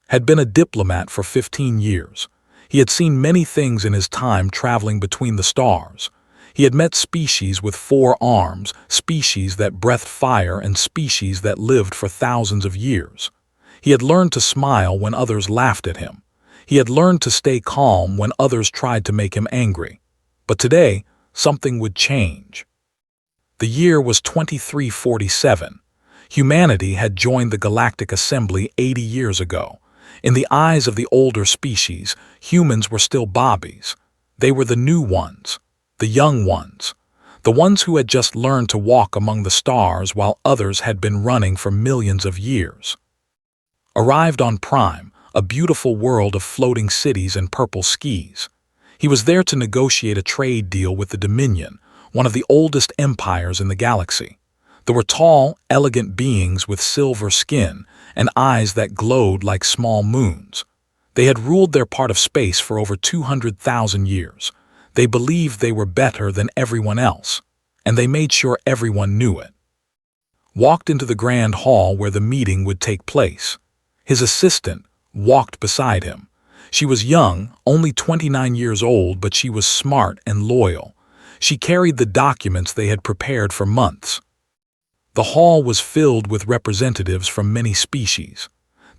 had been a diplomat for 15 years. He had seen many things in his time traveling between the stars. He had met species with 4 arms, species that breathed fire, and species that lived for thousands of years. He had learned to smile when others laughed at him. He had learned to stay calm when others tried to make him angry. But today, something would change. The year was 2347. Humanity had joined the Galactic Assembly 80 years ago. In the eyes of the older species, humans were still bobbies. They were the new ones, the young ones, the ones who had just learned to walk among the stars while others had been running for millions of years. Arrived on Prime, a beautiful world of floating cities and purple skis. He was there to negotiate a trade deal with the Dominion, one of the oldest empires in the galaxy. There were tall, elegant beings with silver skin and eyes that glowed like small moons. They had ruled their part of space for over 200,000 years. They believed they were better than everyone else, and they made sure everyone knew it. Walked into the grand hall where the meeting would take place. His assistant walked beside him. She was young, only 29 years old, but she was smart and loyal. She carried the documents they had prepared for months. The hall was filled with representatives from many species.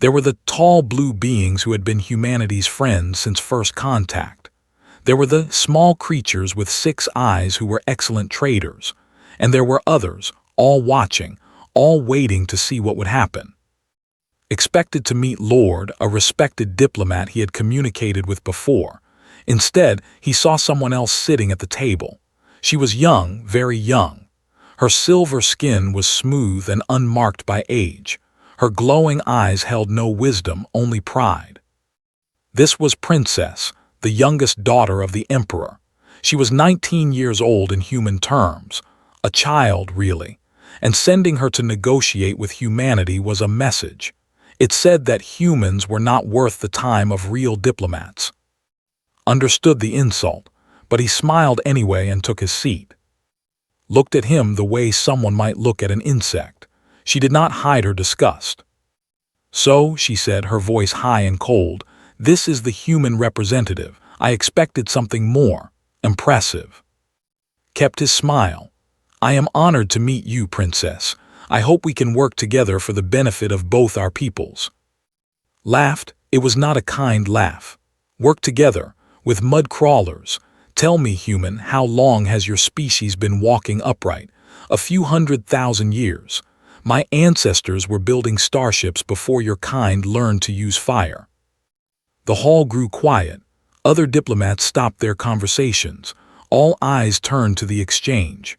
There were the tall blue beings who had been humanity's friends since first contact. There were the small creatures with 6 eyes who were excellent traders. And there were others, all watching, all waiting to see what would happen. Expected to meet Lord, a respected diplomat he had communicated with before. Instead, he saw someone else sitting at the table. She was young, very young. Her silver skin was smooth and unmarked by age. Her glowing eyes held no wisdom, only pride. This was Princess, the youngest daughter of the Emperor. She was 19 years old in human terms, a child really, and sending her to negotiate with humanity was a message. It said that humans were not worth the time of real diplomats. Understood the insult, but he smiled anyway and took his seat. Looked at him the way someone might look at an insect. She did not hide her disgust. "So," she said, her voice high and cold, "this is the human representative. I expected something more. Impressive." Kept his smile. "I am honored to meet you, Princess. I hope we can work together for the benefit of both our peoples." Laughed. It was not a kind laugh. "Work together, with mud crawlers. Tell me, human, how long has your species been walking upright? A few 100,000 years. My ancestors were building starships before your kind learned to use fire." The hall grew quiet. Other diplomats stopped their conversations. All eyes turned to the exchange.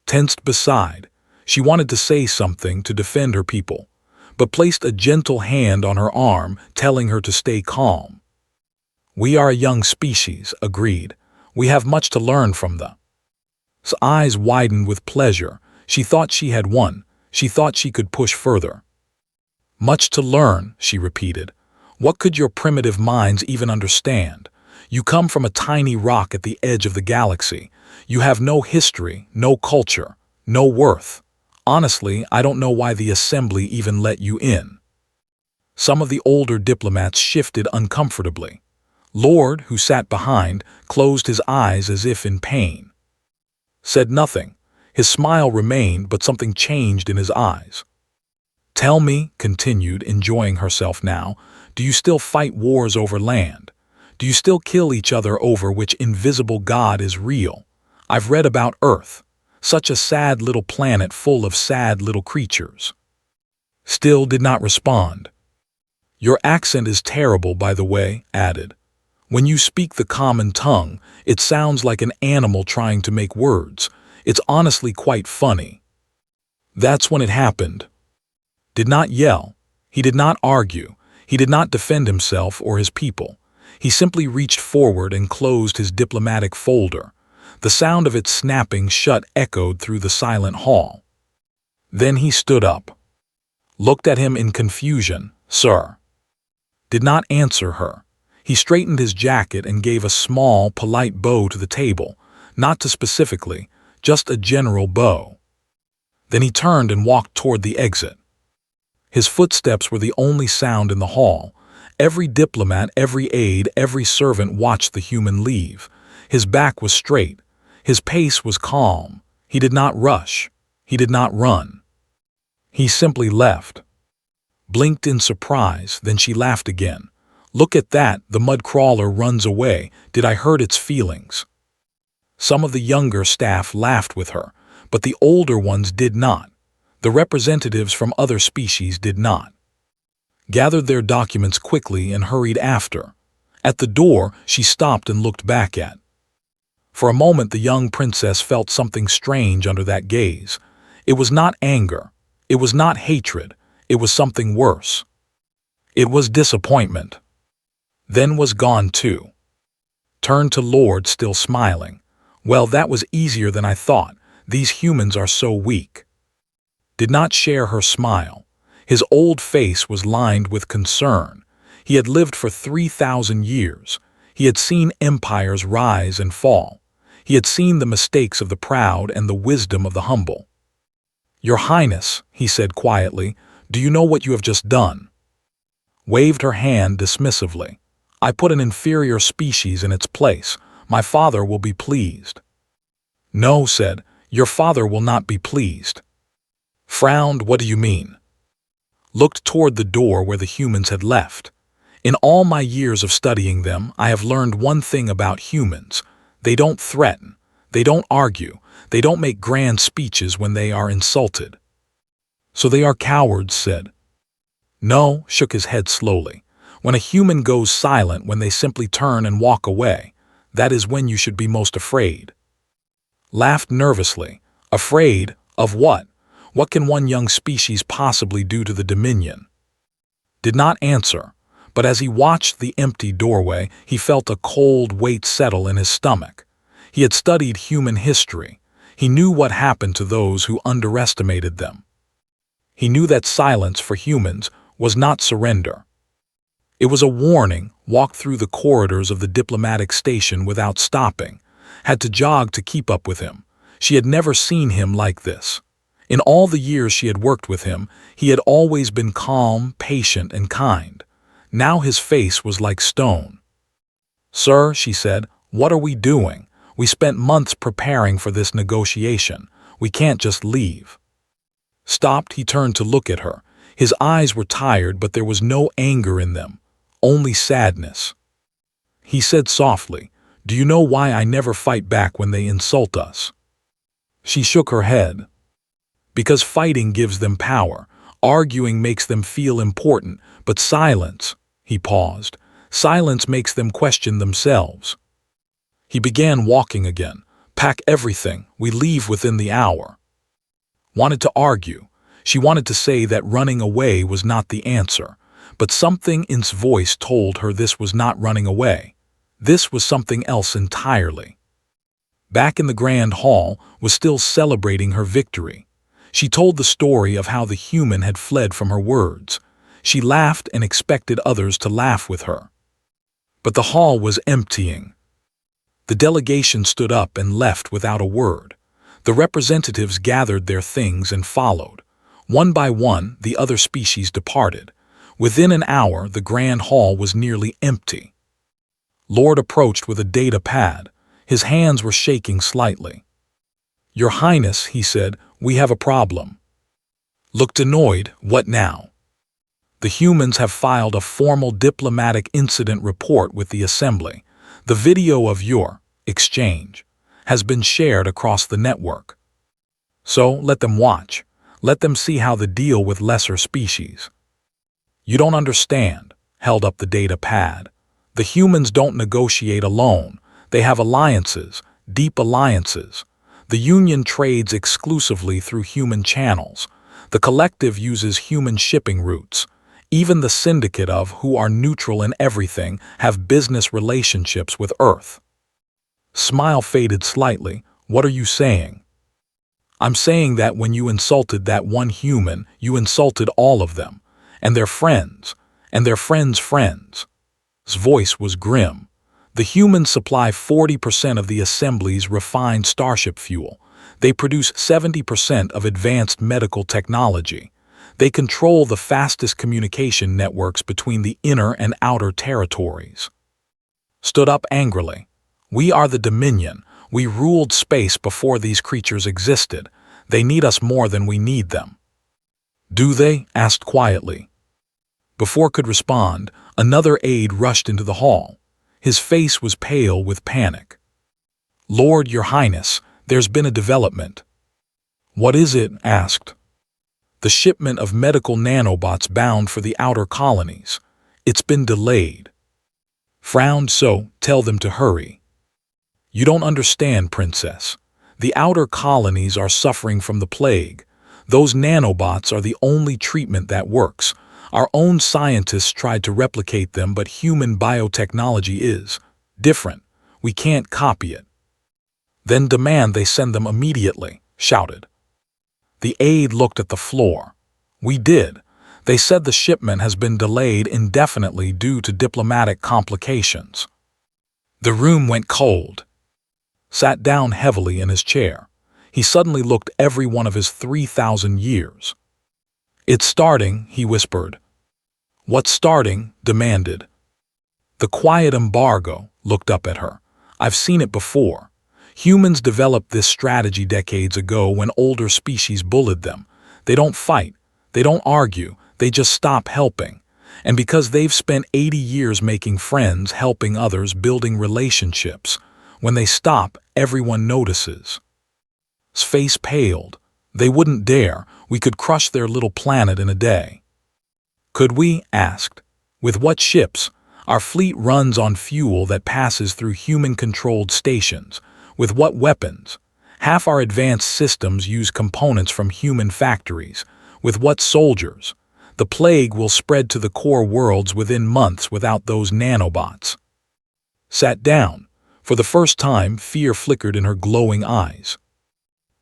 Tensed beside, she wanted to say something to defend her people, but placed a gentle hand on her arm, telling her to stay calm. "We are a young species," agreed. "We have much to learn from the." His eyes widened with pleasure. She thought she had won. She thought she could push further. "Much to learn," she repeated. "What could your primitive minds even understand? You come from a tiny rock at the edge of the galaxy. You have no history, no culture, no worth. Honestly, I don't know why the assembly even let you in." Some of the older diplomats shifted uncomfortably. Lord, who sat behind, closed his eyes as if in pain. Said nothing. His smile remained, but something changed in his eyes. "Tell me," continued, enjoying herself now, "do you still fight wars over land? Do you still kill each other over which invisible god is real? I've read about Earth. Such a sad little planet full of sad little creatures." Still did not respond. "Your accent is terrible, by the way," added. "When you speak the common tongue, it sounds like an animal trying to make words. It's honestly quite funny." That's when it happened. Did not yell. He did not argue. He did not defend himself or his people. He simply reached forward and closed his diplomatic folder. The sound of its snapping shut echoed through the silent hall. Then he stood up. Looked at him in confusion. "Sir." Did not answer her. He straightened his jacket and gave a small, polite bow to the table, not to specifically, just a general bow. Then he turned and walked toward the exit. His footsteps were the only sound in the hall, Every diplomat, every aide, every servant watched the human leave. His back was straight. His pace was calm. He did not rush. He did not run. He simply left. Blinked in surprise, then she laughed again. Look at that, the mud crawler runs away. Did I hurt its feelings? Some of the younger staff laughed with her, but the older ones did not. The representatives from other species did not. Gathered their documents quickly and hurried after. At the door, she stopped and looked back at. For a moment, the young princess felt something strange under that gaze. It was not anger. It was not hatred. It was something worse. It was disappointment. Then was gone too. Turned to Lord, still smiling. Well, that was easier than I thought. These humans are so weak. Did not share her smile. His old face was lined with concern. He had lived for 3,000 years. He had seen empires rise and fall. He had seen the mistakes of the proud and the wisdom of the humble. Your Highness, he said quietly, do you know what you have just done? Waved her hand dismissively. I put an inferior species in its place. My father will be pleased. No, said, your father will not be pleased. Frowned, what do you mean? Looked toward the door where the humans had left. In all my years of studying them, I have learned one thing about humans. They don't threaten. They don't argue. They don't make grand speeches when they are insulted. So they are cowards, said. No, shook his head slowly. When a human goes silent, when they simply turn and walk away, that is when you should be most afraid. Laughed nervously. Afraid? Of what? What can one young species possibly do to the Dominion? Did not answer, but as he watched the empty doorway, he felt a cold weight settle in his stomach. He had studied human history. He knew what happened to those who underestimated them. He knew that silence for humans was not surrender. It was a warning. Walked through the corridors of the diplomatic station without stopping. Had to jog to keep up with him. She had never seen him like this. In all the years she had worked with him, he had always been calm, patient, and kind. Now his face was like stone. Sir, she said, what are we doing? We spent months preparing for this negotiation. We can't just leave. Stopped, he turned to look at her. His eyes were tired, but there was no anger in them, only sadness. He said softly, do you know why I never fight back when they insult us? She shook her head. Because fighting gives them power. Arguing makes them feel important, but silence, he paused, silence makes them question themselves. He began walking again. Pack everything, we leave within the hour. Wanted to argue. She wanted to say that running away was not the answer, but something in his voice told her this was not running away. This was something else entirely. Back in the grand hall, was still celebrating her victory. She told the story of how the human had fled from her words. She laughed and expected others to laugh with her. But the hall was emptying. The delegation stood up and left without a word. The representatives gathered their things and followed. One by one, the other species departed. Within an hour, the grand hall was nearly empty. Lord approached with a data pad. His hands were shaking slightly. Your Highness, he said, we have a problem. Looked annoyed, what now? The humans have filed a formal diplomatic incident report with the Assembly. The video of your exchange has been shared across the network. So let them watch. Let them see how the deal with lesser species. You don't understand, held up the data pad. The humans don't negotiate alone. They have alliances, deep alliances. The Union trades exclusively through human channels. The collective uses human shipping routes. Even the syndicate of who are neutral in everything have business relationships with Earth. Smile faded slightly. What are you saying? I'm saying that when you insulted that one human, you insulted all of them, and their friends, and their friends' friends. His voice was grim. The humans supply 40% of the Assembly's refined starship fuel. They produce 70% of advanced medical technology. They control the fastest communication networks between the inner and outer territories. Stood up angrily. We are the Dominion. We ruled space before these creatures existed. They need us more than we need them. Do they? Asked quietly. Before could respond, another aide rushed into the hall. His face was pale with panic. Lord, Your Highness, there's been a development. What is it? Asked. The shipment of medical nanobots bound for the outer colonies. It's been delayed. Frowned, so tell them to hurry. You don't understand, Princess. The outer colonies are suffering from the plague. Those nanobots are the only treatment that works. Our own scientists tried to replicate them, but human biotechnology is different. We can't copy it. Then demand they send them immediately, shouted. The aide looked at the floor. We did. They said the shipment has been delayed indefinitely due to diplomatic complications. The room went cold. Sat down heavily in his chair. He suddenly looked every one of his 3,000 years. It's starting, he whispered. What's starting? Demanded. The quiet embargo looked up at her. I've seen it before. Humans developed this strategy decades ago when older species bullied them. They don't fight. They don't argue. They just stop helping. And because they've spent 80 years making friends, helping others, building relationships, when they stop, everyone notices. His face paled. They wouldn't dare. We could crush their little planet in a day. Could we? Asked. With what ships? Our fleet runs on fuel that passes through human-controlled stations. With what weapons? Half our advanced systems use components from human factories. With what soldiers? The plague will spread to the core worlds within months without those nanobots. Sat down. For the first time, fear flickered in her glowing eyes.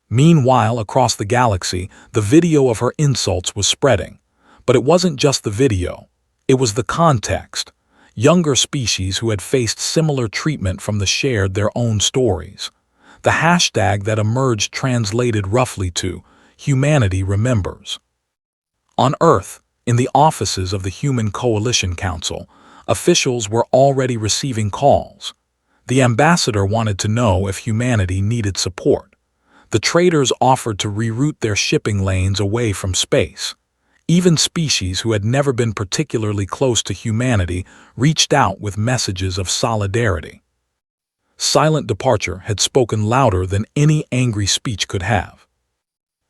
Meanwhile, across the galaxy, the video of her insults was spreading. But it wasn't just the video. It was the context. Younger species who had faced similar treatment from the shared their own stories. The hashtag that emerged translated roughly to "Humanity Remembers." On Earth, in the offices of the Human Coalition Council, officials were already receiving calls. The ambassador wanted to know if humanity needed support. The traders offered to reroute their shipping lanes away from space. Even species who had never been particularly close to humanity reached out with messages of solidarity. Silent departure had spoken louder than any angry speech could have.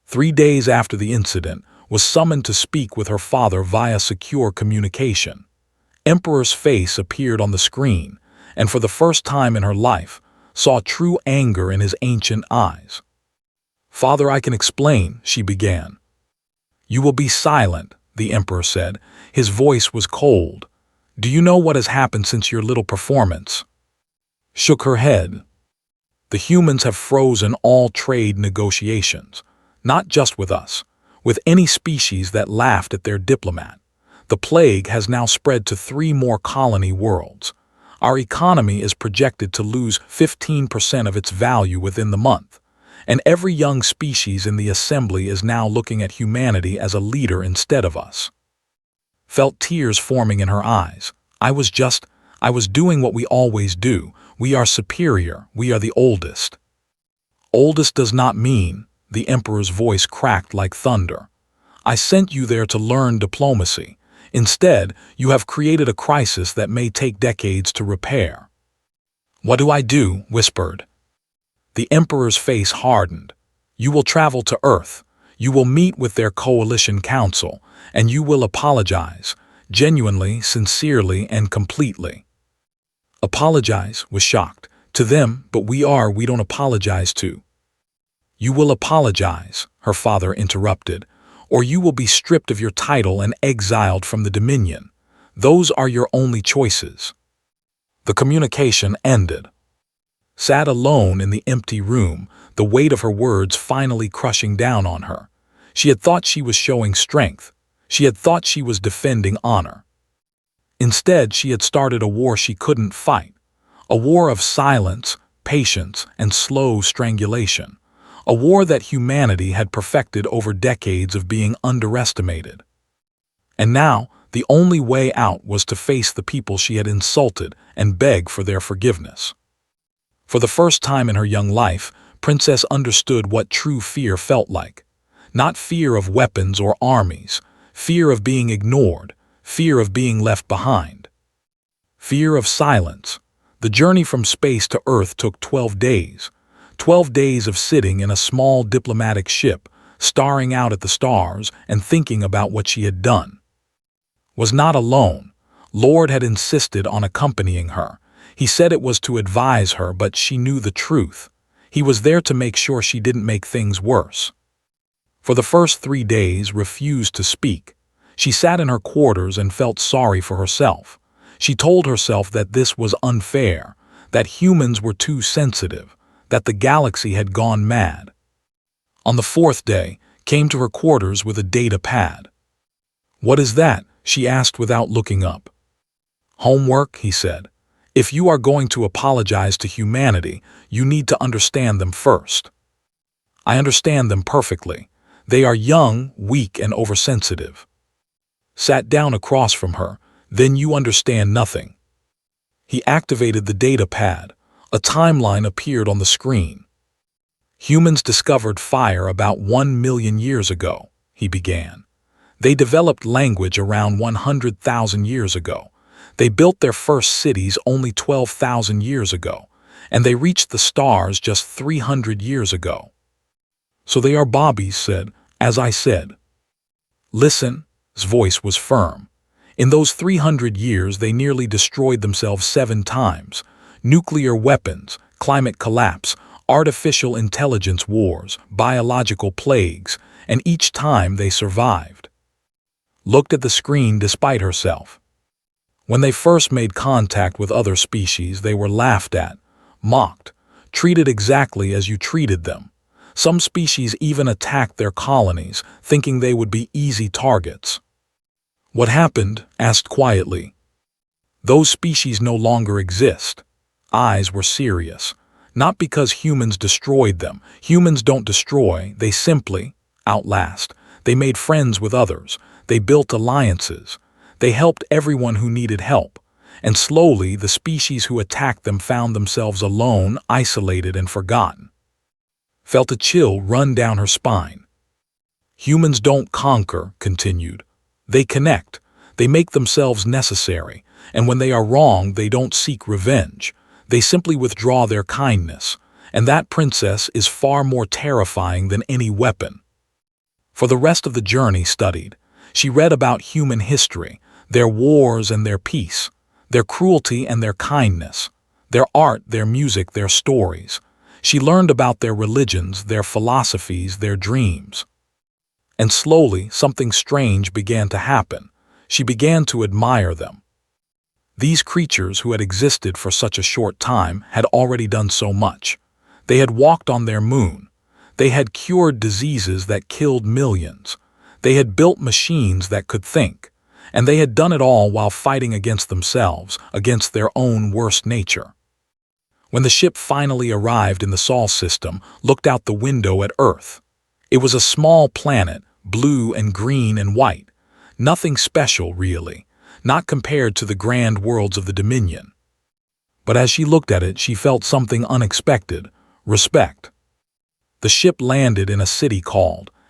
3 days after the incident, was summoned to speak with her father via secure communication. Emperor's face appeared on the screen, and for the first time in her life, saw true anger in his ancient eyes. Father, I can explain, she began. You will be silent, the Emperor said. His voice was cold. Do you know what has happened since your little performance? Shook her head. The humans have frozen all trade negotiations, not just with us, with any species that laughed at their diplomat. The plague has now spread to 3 more colony worlds. Our economy is projected to lose 15% of its value within the month. And every young species in the assembly is now looking at humanity as a leader instead of us. Felt tears forming in her eyes. I was doing what we always do. We are superior. We are the oldest. Oldest does not mean, the Emperor's voice cracked like thunder. I sent you there to learn diplomacy. Instead, you have created a crisis that may take decades to repair. What do I do? Whispered. The Emperor's face hardened. You will travel to Earth. You will meet with their coalition council, and you will apologize, genuinely, sincerely, and completely. Apologize, was shocked. To them, but we don't apologize to. You will apologize, her father interrupted, or you will be stripped of your title and exiled from the Dominion. Those are your only choices. The communication ended. Sat alone in the empty room, the weight of her words finally crushing down on her. She had thought she was showing strength. She had thought she was defending honor. Instead, she had started a war she couldn't fight. A war of silence, patience, and slow strangulation. a war that humanity had perfected over decades of being underestimated. And now, the only way out was to face the people she had insulted and beg for their forgiveness. For the first time in her young life, Princess understood what true fear felt like. Not fear of weapons or armies, fear of being ignored, fear of being left behind. Fear of silence. The journey from space to Earth took 12 days. 12 days of sitting in a small diplomatic ship, staring out at the stars and thinking about what she had done. Was not alone. Lord had insisted on accompanying her. He said it was to advise her, but she knew the truth. He was there to make sure she didn't make things worse. For the first 3 days, refused to speak. She sat in her quarters and felt sorry for herself. She told herself that this was unfair, that humans were too sensitive, that the galaxy had gone mad. On the 4th day, came to her quarters with a data pad. "What is that?" she asked without looking up. "Homework," he said. "If you are going to apologize to humanity, you need to understand them first." "I understand them perfectly. They are young, weak, and oversensitive." Sat down across from her. "Then you understand nothing." He activated the data pad. A timeline appeared on the screen. "Humans discovered fire about 1 million years ago," he began. "They developed language around 100,000 years ago. They built their first cities only 12,000 years ago, and they reached the stars just 300 years ago." "So they are Bobbies," said, "as I said." "Listen," his voice was firm. "In those 300 years they nearly destroyed themselves 7 times. Nuclear weapons, climate collapse, artificial intelligence wars, biological plagues, and each time they survived." Looked at the screen despite herself. "When they first made contact with other species, they were laughed at, mocked, treated exactly as you treated them. Some species even attacked their colonies, thinking they would be easy targets." "What happened?" asked quietly. "Those species no longer exist." Eyes were serious. "Not because humans destroyed them. Humans don't destroy, they simply outlast. They made friends with others. They built alliances. They helped everyone who needed help. And slowly, the species who attacked them found themselves alone, isolated, and forgotten." Felt a chill run down her spine. "Humans don't conquer," continued. "They connect. They make themselves necessary. And when they are wrong, they don't seek revenge. They simply withdraw their kindness. And that, princess, is far more terrifying than any weapon." For the rest of the journey studied. She read about human history, their wars and their peace, their cruelty and their kindness, their art, their music, their stories. She learned about their religions, their philosophies, their dreams. And slowly, something strange began to happen. She began to admire them. These creatures who had existed for such a short time had already done so much. They had walked on their moon. They had cured diseases that killed millions. They had built machines that could think. And they had done it all while fighting against themselves, against their own worst nature. When the ship finally arrived in the Sol system, looked out the window at Earth. It was a small planet, blue and green and white. Nothing special, really, not compared to the grand worlds of the Dominion. But as she looked at it, she felt something unexpected: respect. The ship landed in a city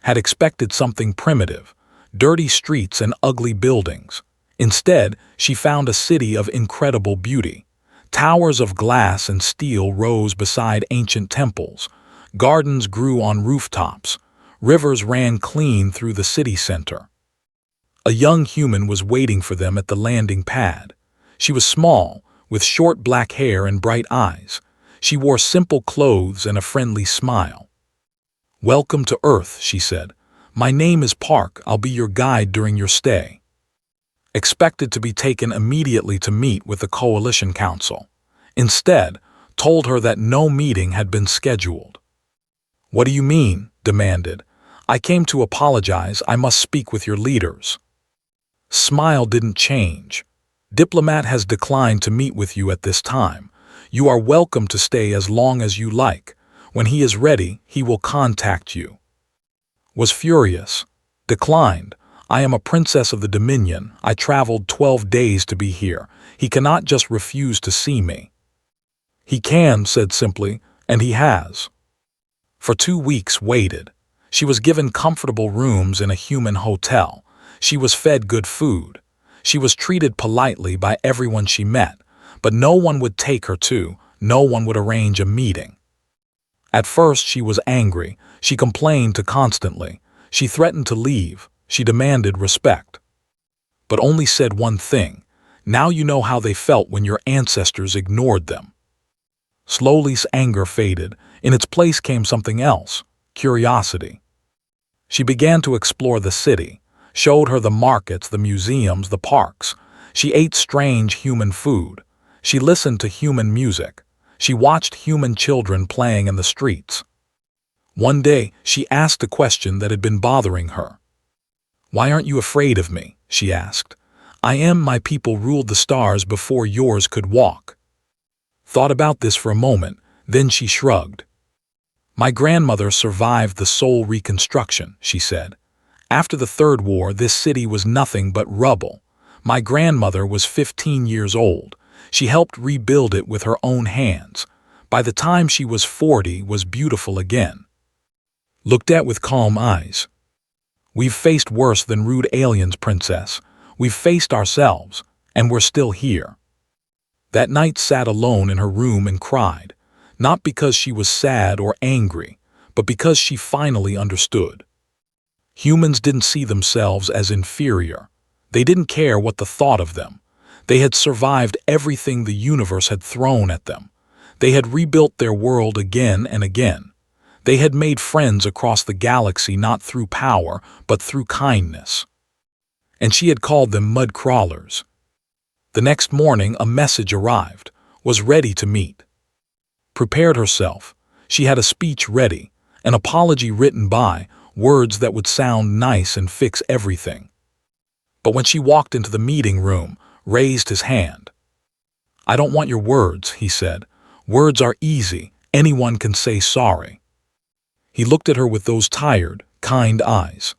had expected something primitive, dirty streets and ugly buildings. Instead, she found a city of incredible beauty. Towers of glass and steel rose beside ancient temples. Gardens grew on rooftops. Rivers ran clean through the city center. A young human was waiting for them at the landing pad. She was small, with short black hair and bright eyes. She wore simple clothes and a friendly smile. "Welcome to Earth," she said. "My name is Park. I'll be your guide during your stay." Expected to be taken immediately to meet with the Coalition Council. Instead, told her that no meeting had been scheduled. "What do you mean?" demanded. "I came to apologize. I must speak with your leaders." Smile didn't change. "Diplomat has declined to meet with you at this time. You are welcome to stay as long as you like. When he is ready, he will contact you. Was furious. Declined. I am a princess of the Dominion. I traveled 12 days to be here. He cannot just refuse to see me. He can, said simply, and he has. For 2 weeks waited. She was given comfortable rooms in a human hotel. She was fed good food. She was treated politely by everyone she met, but no one would take her to, no one would arrange a meeting. At first she was angry. She complained constantly. She threatened to leave. She demanded respect. But only said one thing: now you know how they felt when your ancestors ignored them. Slowly anger faded. In its place came something else: curiosity. She began to explore the city, showed her the markets, the museums, the parks. She ate strange human food. She listened to human music. She watched human children playing in the streets. One day, she asked a question that had been bothering her. "Why aren't you afraid of me?" she asked. "I am. My people ruled the stars before yours could walk." Thought about this for a moment, then she shrugged. "My grandmother survived the Seoul reconstruction," she said. "After the Third War, this city was nothing but rubble. My grandmother was 15 years old. She helped rebuild it with her own hands. By the time she was 40, was beautiful again." Looked at with calm eyes. "We've faced worse than rude aliens, princess. We've faced ourselves, and we're still here." That night sat alone in her room and cried, not because she was sad or angry, but because she finally understood. Humans didn't see themselves as inferior. They didn't care what the thought of them. They had survived everything the universe had thrown at them. They had rebuilt their world again and again. They had made friends across the galaxy not through power, but through kindness. And she had called them mud crawlers. The next morning a message arrived, was ready to meet. Prepared herself. She had a speech ready, an apology written by, words that would sound nice and fix everything. But when she walked into the meeting room, raised his hand. "I don't want your words," he said. "Words are easy. Anyone can say sorry." He looked at her with those tired, kind eyes.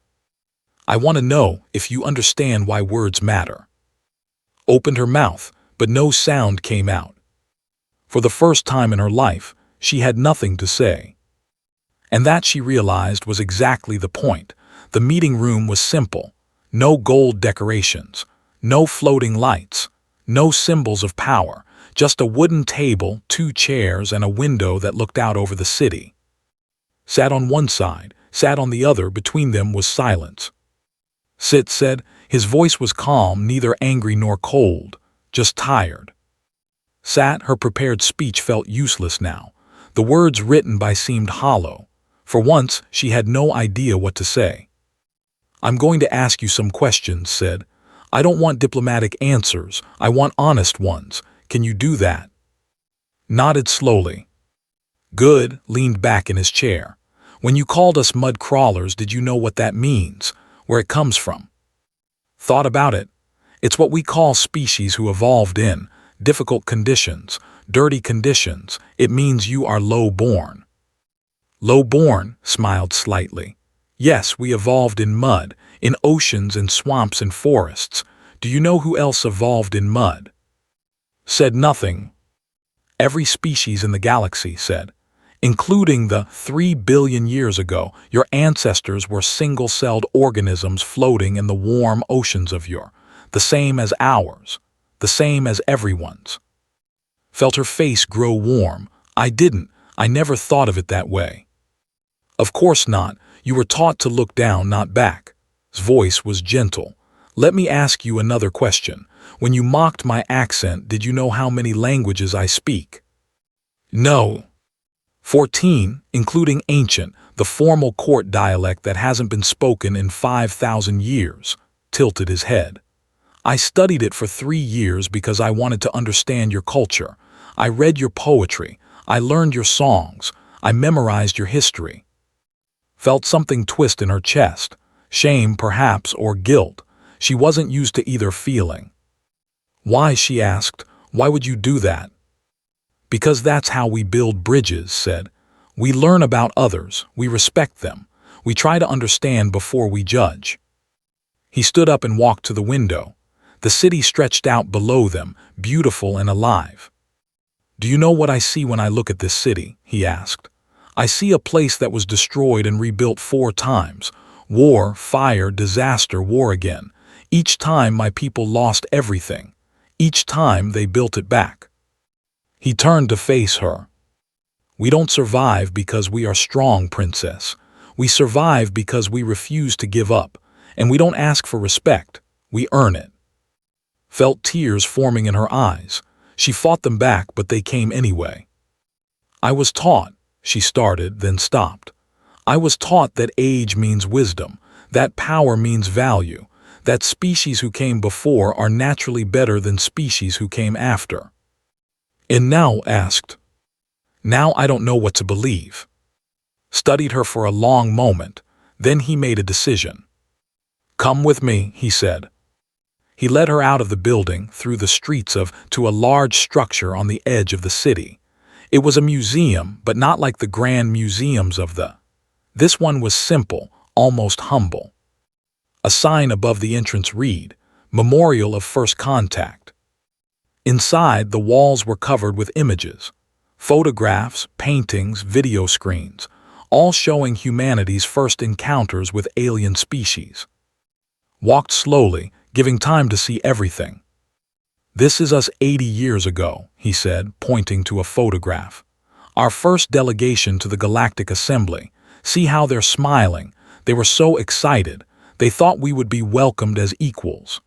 "I want to know if you understand why words matter." Opened her mouth, but no sound came out. For the first time in her life, she had nothing to say. And that, she realized, was exactly the point. The meeting room was simple. No gold decorations, no floating lights, no symbols of power, just a wooden table, 2 chairs, and a window that looked out over the city. Sat on one side, sat on the other, between them was silence. "Sit," said. His voice was calm, neither angry nor cold, just tired. Sat. Her prepared speech felt useless now. The words written by seemed hollow. For once, she had no idea what to say. "I'm going to ask you some questions," said. "I don't want diplomatic answers. I want honest ones. Can you do that?" Nodded slowly. "Good," leaned back in his chair. "When you called us mud crawlers, did you know what that means? Where it comes from?" Thought about it. "It's what we call species who evolved in difficult conditions, dirty conditions. It means you are low-born." "Low-born," smiled slightly. "Yes, we evolved in mud, in oceans and swamps and forests. Do you know who else evolved in mud?" Said nothing. "Every species in the galaxy," said. "Including the 3 billion years ago, your ancestors were single-celled organisms floating in the warm oceans of the same as ours, the same as everyone's." Felt her face grow warm. I never thought of it that way." "Of course not. You were taught to look down, not back." His voice was gentle. "Let me ask you another question. When you mocked my accent, did you know how many languages I speak?" "No." 14, including ancient, the formal court dialect that hasn't been spoken in 5,000 years, tilted his head. "I studied it for 3 years because I wanted to understand your culture. I read your poetry. I learned your songs. I memorized your history." Felt something twist in her chest. Shame, perhaps, or guilt. She wasn't used to either feeling. "Why?" she asked. "Why would you do that?" "Because that's how we build bridges," said. We learn about others, we respect them, we try to understand before we judge. He stood up and walked to the window. The city stretched out below them, beautiful and alive. "Do you know what I see when I look at this city?" he asked. "I see a place that was destroyed and rebuilt 4 times. War, fire, disaster, war again. Each time my people lost everything. Each time they built it back." He turned to face her. "We don't survive because we are strong, princess. We survive because we refuse to give up, and we don't ask for respect, we earn it." Felt tears forming in her eyes. She fought them back, but they came anyway. "I was taught," she started, then stopped. "I was taught that age means wisdom, that power means value, that species who came before are naturally better than species who came after." And now asked. "Now I don't know what to believe." Studied her for a long moment, then he made a decision. "Come with me," he said. He led her out of the building, through the streets to a large structure on the edge of the city. It was a museum, but not like the grand museums of the. This one was simple, almost humble. A sign above the entrance read, "Memorial of First Contact." Inside, the walls were covered with images, photographs, paintings, video screens, all showing humanity's first encounters with alien species. Walked slowly, giving time to see everything. "This is us 80 years ago," he said, pointing to a photograph. "Our first delegation to the Galactic Assembly. See how they're smiling. They were so excited. They thought we would be welcomed as equals."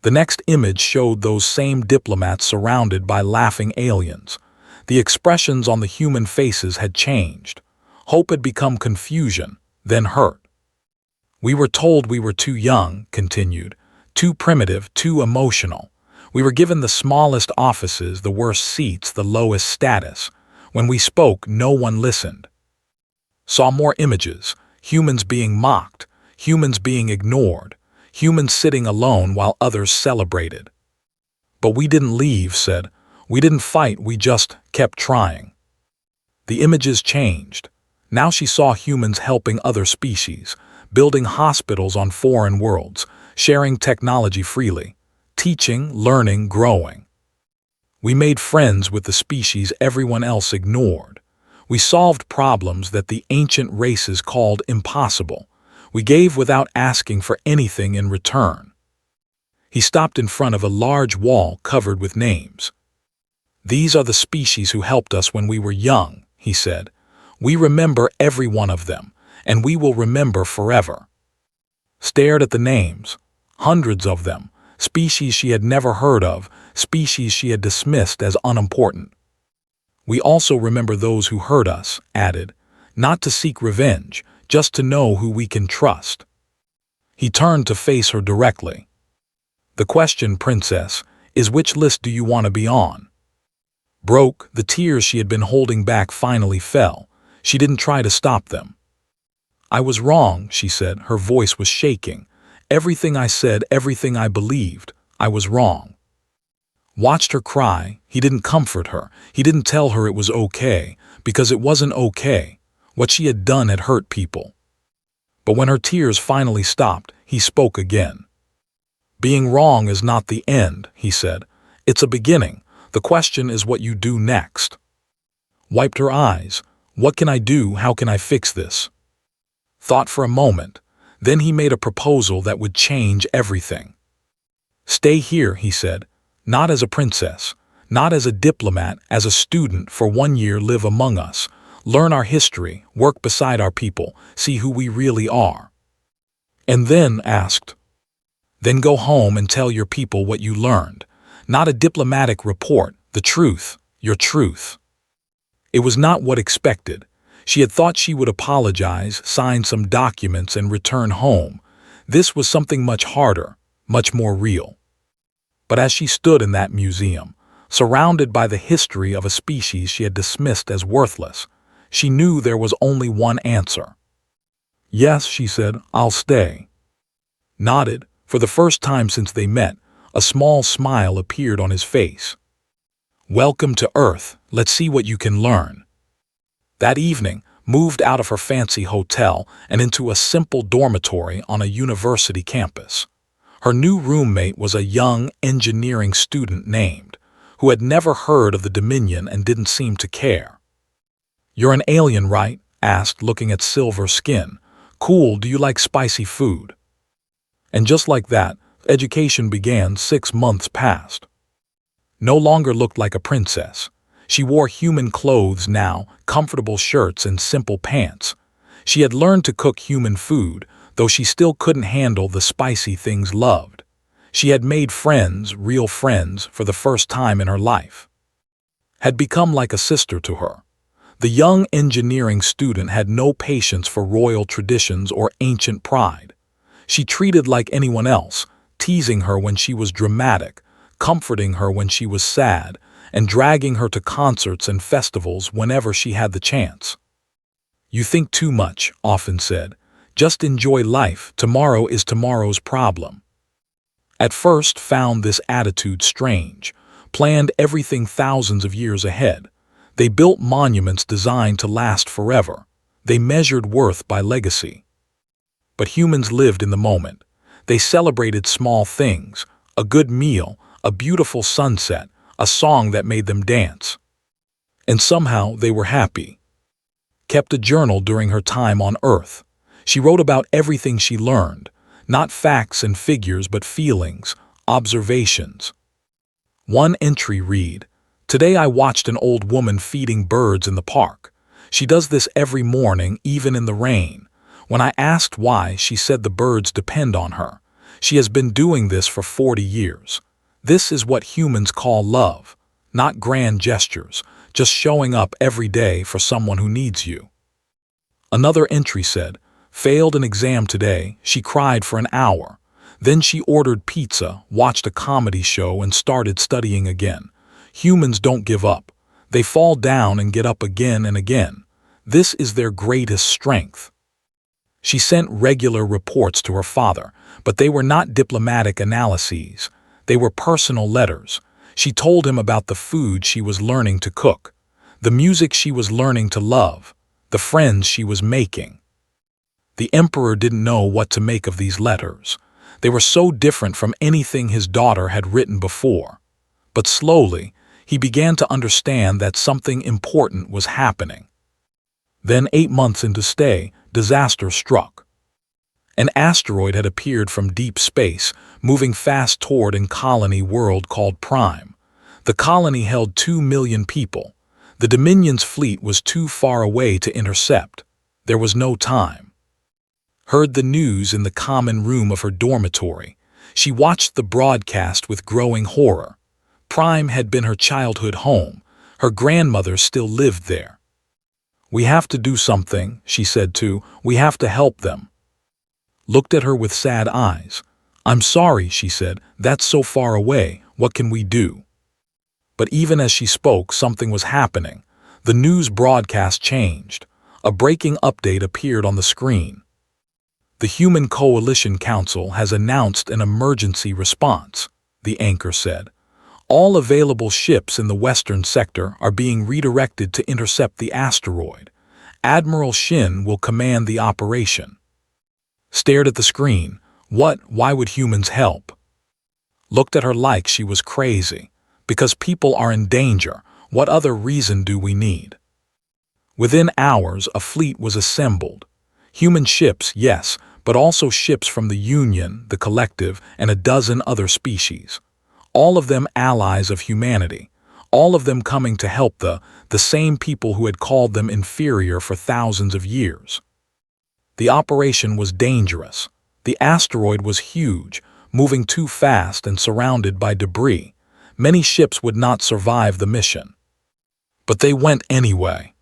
The next image showed those same diplomats surrounded by laughing aliens. The expressions on the human faces had changed. Hope had become confusion, then hurt. "We were told we were too young," continued, "too primitive, too emotional. We were given the smallest offices, the worst seats, the lowest status. When we spoke, no one listened." Saw more images, humans being mocked, humans being ignored, humans sitting alone while others celebrated. "But we didn't leave," said. "We didn't fight, we just kept trying." The images changed. Now she saw humans helping other species, building hospitals on foreign worlds, sharing technology freely, teaching, learning, growing. "We made friends with the species everyone else ignored. We solved problems that the ancient races called impossible. We gave without asking for anything in return." He stopped in front of a large wall covered with names. "These are the species who helped us when we were young," he said. "We remember every one of them, and we will remember forever." Stared at the names, hundreds of them, species she had never heard of, species she had dismissed as unimportant. "We also remember those who hurt us," added, "not to seek revenge, just to know who we can trust." He turned to face her directly. "The question, princess, is which list do you want to be on?" Broke, the tears she had been holding back finally fell. She didn't try to stop them. "I was wrong," she said. Her voice was shaking. "Everything I said, everything I believed, I was wrong." Watched her cry. He didn't comfort her. He didn't tell her it was okay, because it wasn't okay. What she had done had hurt people. But when her tears finally stopped, he spoke again. "Being wrong is not the end," he said. "It's a beginning. The question is what you do next." Wiped her eyes. "What can I do? How can I fix this?" Thought for a moment. Then he made a proposal that would change everything. "Stay here," he said. "Not as a princess, not as a diplomat, as a student. For 1 year, live among us. Learn our history, work beside our people, see who we really are." And then asked, "Then go home and tell your people what you learned. Not a diplomatic report, the truth, your truth." It was not what expected. She had thought she would apologize, sign some documents, and return home. This was something much harder, much more real. But as she stood in that museum, surrounded by the history of a species she had dismissed as worthless, she knew there was only one answer. "Yes," she said, "I'll stay." Nodded. For the first time since they met, a small smile appeared on his face. "Welcome to Earth. Let's see what you can learn." That evening, moved out of her fancy hotel and into a simple dormitory on a university campus. Her new roommate was a young engineering student named, who had never heard of the Dominion and didn't seem to care. "You're an alien, right?" asked, looking at Silver's skin. "Cool, do you like spicy food?" And just like that, education began. 6 months passed. No longer looked like a princess. She wore human clothes now, comfortable shirts and simple pants. She had learned to cook human food, though she still couldn't handle the spicy things loved. She had made friends, real friends, for the first time in her life. Had become like a sister to her. The young engineering student had no patience for royal traditions or ancient pride. She treated like anyone else, teasing her when she was dramatic, comforting her when she was sad, and dragging her to concerts and festivals whenever she had the chance. "You think too much," often said. "Just enjoy life. Tomorrow is tomorrow's problem." At first found this attitude strange, planned everything thousands of years ahead. They built monuments designed to last forever. They measured worth by legacy. But humans lived in the moment. They celebrated small things, a good meal, a beautiful sunset, a song that made them dance. And somehow they were happy. Kept a journal during her time on Earth. She wrote about everything she learned, not facts and figures but feelings, observations. One entry read, "Today I watched an old woman feeding birds in the park. She does this every morning, even in the rain. When I asked why, she said the birds depend on her. She has been doing this for 40 years. This is what humans call love, not grand gestures, just showing up every day for someone who needs you." Another entry said, "Failed an exam today, she cried for an hour. Then she ordered pizza, watched a comedy show, and started studying again. Humans don't give up. They fall down and get up again and again. This is their greatest strength." She sent regular reports to her father, but they were not diplomatic analyses. They were personal letters. She told him about the food she was learning to cook, the music she was learning to love, the friends she was making. The emperor didn't know what to make of these letters. They were so different from anything his daughter had written before. But slowly, he began to understand that something important was happening. Then 8 months into stay, disaster struck. An asteroid had appeared from deep space, moving fast toward a colony world called Prime. The colony held 2 million people. The Dominion's fleet was too far away to intercept. There was no time. Heard the news in the common room of her dormitory. She watched the broadcast with growing horror. Prime had been her childhood home. Her grandmother still lived there. "We have to do something," she said too. "We have to help them." Looked at her with sad eyes. "I'm sorry," she said. "That's so far away. What can we do?" But even as she spoke, something was happening. The news broadcast changed. A breaking update appeared on the screen. "The Human Coalition Council has announced an emergency response," the anchor said. "All available ships in the western sector are being redirected to intercept the asteroid. Admiral Shin will command the operation." Stared at the screen. What? Why would humans help? Looked at her like she was crazy. Because people are in danger. What other reason do we need? Within hours, a fleet was assembled. Human ships, yes, but also ships from the Union, the Collective, and a dozen other species. All of them allies of humanity. All of them coming to help the same people who had called them inferior for thousands of years. The operation was dangerous. The asteroid was huge, moving too fast and surrounded by debris. Many ships would not survive the mission. But they went anyway.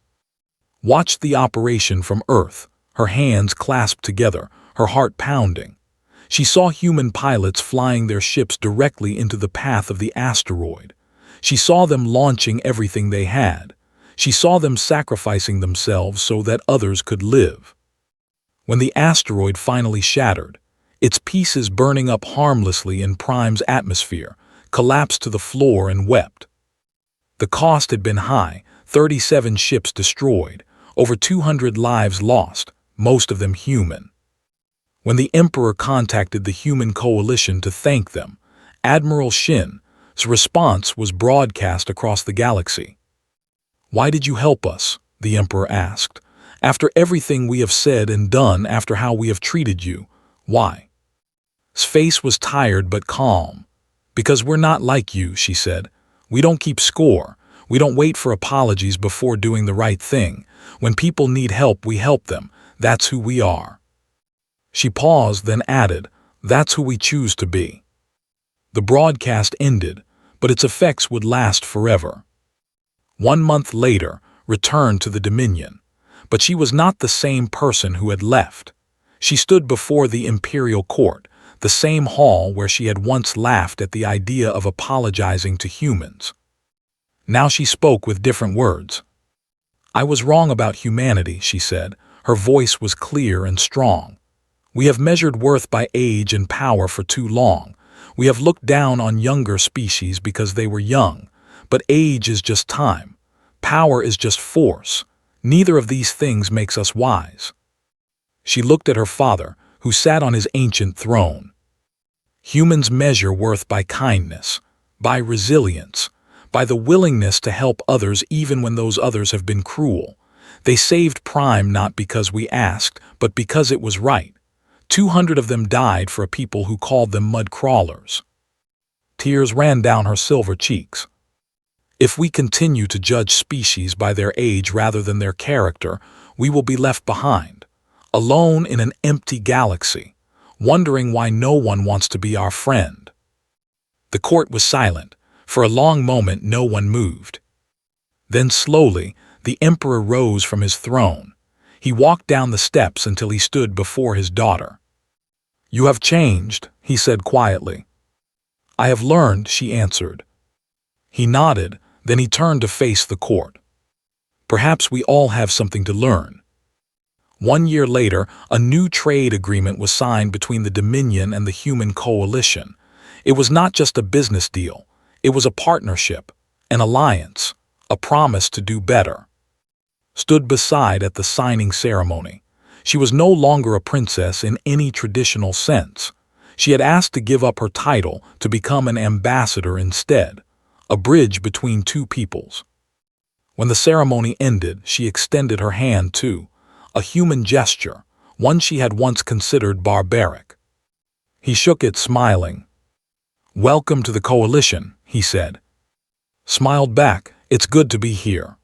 Watched the operation from Earth, her hands clasped together, her heart pounding. She saw human pilots flying their ships directly into the path of the asteroid. She saw them launching everything they had. She saw them sacrificing themselves so that others could live. When the asteroid finally shattered, its pieces burning up harmlessly in Prime's atmosphere, collapsed to the floor and wept. The cost had been high, 37 ships destroyed, Over 200 lives lost, most of them human. When the Emperor contacted the human coalition to thank them, Admiral Shin's response was broadcast across the galaxy. "Why did you help us?" the Emperor asked. "After everything we have said and done, after how we have treated you, why?" His face was tired but calm. "Because we're not like you," she said. "We don't keep score. We don't wait for apologies before doing the right thing. When people need help, we help them. That's who we are." She paused, then added, "That's who we choose to be." The broadcast ended, but its effects would last forever. 1 month later, returned to the Dominion, but she was not the same person who had left. She stood before the imperial court, the same hall where she had once laughed at the idea of apologizing to humans. Now she spoke with different words. "I was wrong about humanity," she said. Her voice was clear and strong. "We have measured worth by age and power for too long. We have looked down on younger species because they were young. But age is just time. Power is just force. Neither of these things makes us wise." She looked at her father, who sat on his ancient throne. "Humans measure worth by kindness, by resilience, by the willingness to help others even when those others have been cruel. They saved Prime not because we asked, but because it was right. 200 of them died for a people who called them mud crawlers." Tears ran down her silver cheeks. "If we continue to judge species by their age rather than their character, we will be left behind, alone in an empty galaxy, wondering why no one wants to be our friend." The court was silent. For a long moment no one moved. Then slowly, the Emperor rose from his throne. He walked down the steps until he stood before his daughter. "You have changed," he said quietly. "I have learned," she answered. He nodded, then he turned to face the court. "Perhaps we all have something to learn." 1 year later, a new trade agreement was signed between the Dominion and the Human Coalition. It was not just a business deal. It was a partnership, an alliance, a promise to do better. Stood beside at the signing ceremony. She was no longer a princess in any traditional sense. She had asked to give up her title to become an ambassador instead, a bridge between two peoples. When the ceremony ended, she extended her hand too, a human gesture, one she had once considered barbaric. He shook it, smiling. "Welcome to the coalition," he said. Smiled back, "It's good to be here."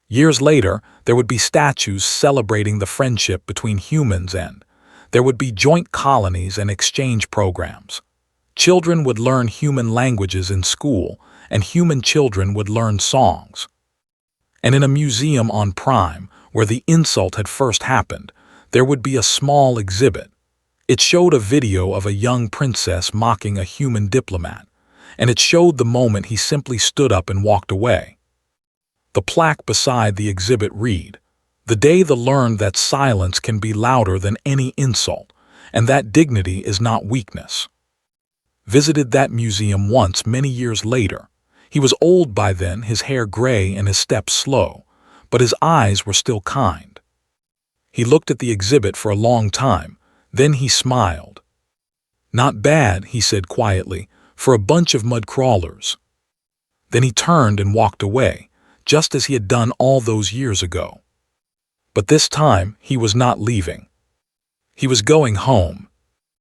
Years later, there would be statues celebrating the friendship between humans, and there would be joint colonies and exchange programs. Children would learn human languages in school, and human children would learn songs. And in a museum on Prime, where the insult had first happened, there would be a small exhibit. It showed a video of a young princess mocking a human diplomat, and it showed the moment he simply stood up and walked away. The plaque beside the exhibit read, "The day they learned that silence can be louder than any insult, and that dignity is not weakness." Visited that museum once many years later. He was old by then, his hair gray and his steps slow, but his eyes were still kind. He looked at the exhibit for a long time, then he smiled. "Not bad," he said quietly, "for a bunch of mud crawlers." Then he turned and walked away, just as he had done all those years ago. But this time he was not leaving. He was going home,